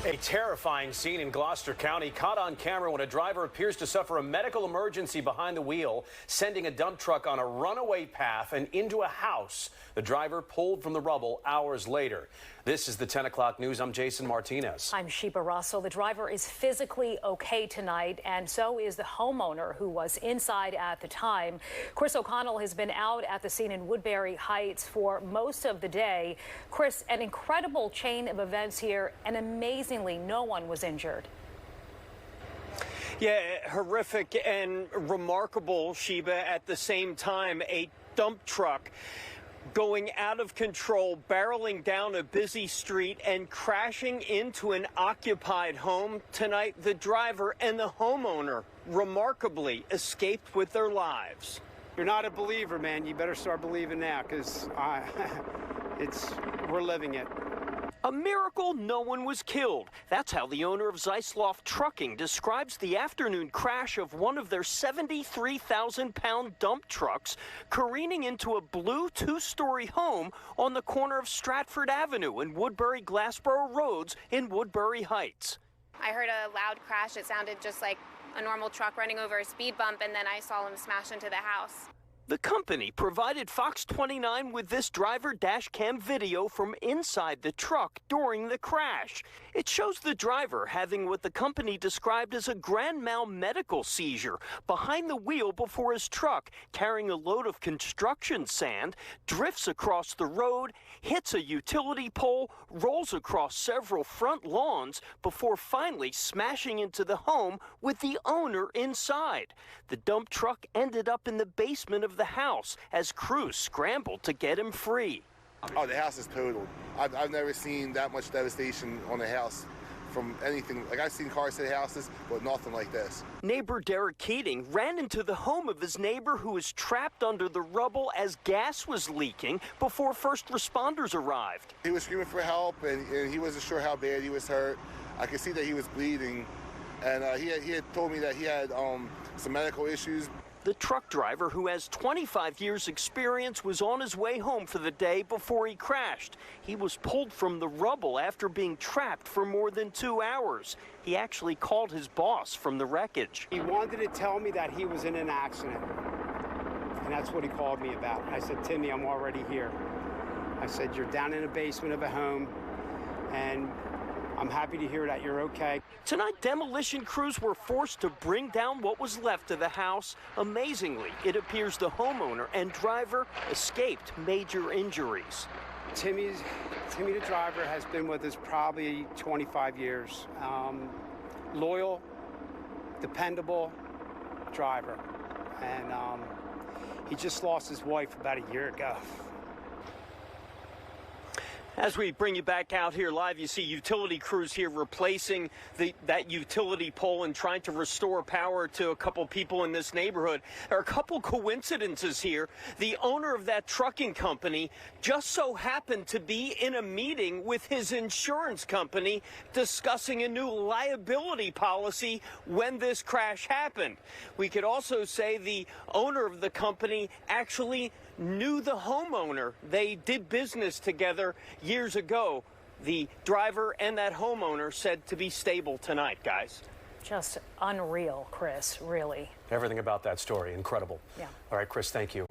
A terrifying scene in Gloucester County caught on camera when a driver appears to suffer a medical emergency behind the wheel, sending a dump truck on a runaway path and into a house. The driver pulled from the rubble hours later. This is the 10 o'clock news. I'm Jason Martinez. I'm Sheba Russell. The driver is physically okay tonight, and so is the homeowner who was inside at the time. Chris O'Connell has been out at the scene in Woodbury Heights for most of the day. Chris, an incredible chain of events here, and amazingly, no one was injured. Yeah, horrific and remarkable, Sheba. At the same time, a dump truck going out of control, barreling down a busy street and crashing into an occupied home. Tonight, the driver and the homeowner remarkably escaped with their lives. You're not a believer, man. You better start believing now, because we're living it. A miracle no one was killed. That's how the owner of Zeisloff Trucking describes the afternoon crash of one of their 73,000-pound dump trucks careening into a blue two-story home on the corner of Stratford Avenue and Woodbury-Glassboro Roads in Woodbury Heights. I heard a loud crash. It sounded just like a normal truck running over a speed bump, and then I saw him smash into the house. The company provided Fox 29 with this driver dash cam video from inside the truck during the crash. It shows the driver having what the company described as a grand mal medical seizure behind the wheel before his truck, carrying a load of construction sand, drifts across the road, hits a utility pole, rolls across several front lawns before finally smashing into the home with the owner inside. The dump truck ended up in the basement of the house as crews scrambled to get him free. Oh, the house is totaled. I've never seen that much devastation on a house from anything. Like, I've seen cars hit houses, but nothing like this. Neighbor Derek Keating ran into the home of his neighbor who was trapped under the rubble as gas was leaking before first responders arrived. He was screaming for help, and he wasn't sure how bad he was hurt. I could see that he was bleeding, and he had told me that he had some medical issues. The truck driver, who has 25 years' experience, was on his way home for the day before he crashed. He was pulled from the rubble after being trapped for more than 2 hours. He actually called his boss from the wreckage. He wanted to tell me that he was in an accident, and that's what he called me about. I said, Timmy, I'm already here. I said, you're down in the basement of a home, and I'm happy to hear that you're okay. Tonight, demolition crews were forced to bring down what was left of the house. Amazingly, it appears the homeowner and driver escaped major injuries. Timmy, the driver, has been with us probably 25 years. Loyal, dependable driver. And he just lost his wife about a year ago. As we bring you back out here live, you see utility crews here replacing that utility pole and trying to restore power to a couple people in this neighborhood. There are a couple coincidences here. The owner of that trucking company just so happened to be in a meeting with his insurance company discussing a new liability policy when this crash happened. We could also say the owner of the company actually knew the homeowner. They did business together years ago. The driver and that homeowner said to be stable tonight, guys. Just unreal, Chris, really. Everything about that story, incredible. Yeah. All right, Chris, thank you.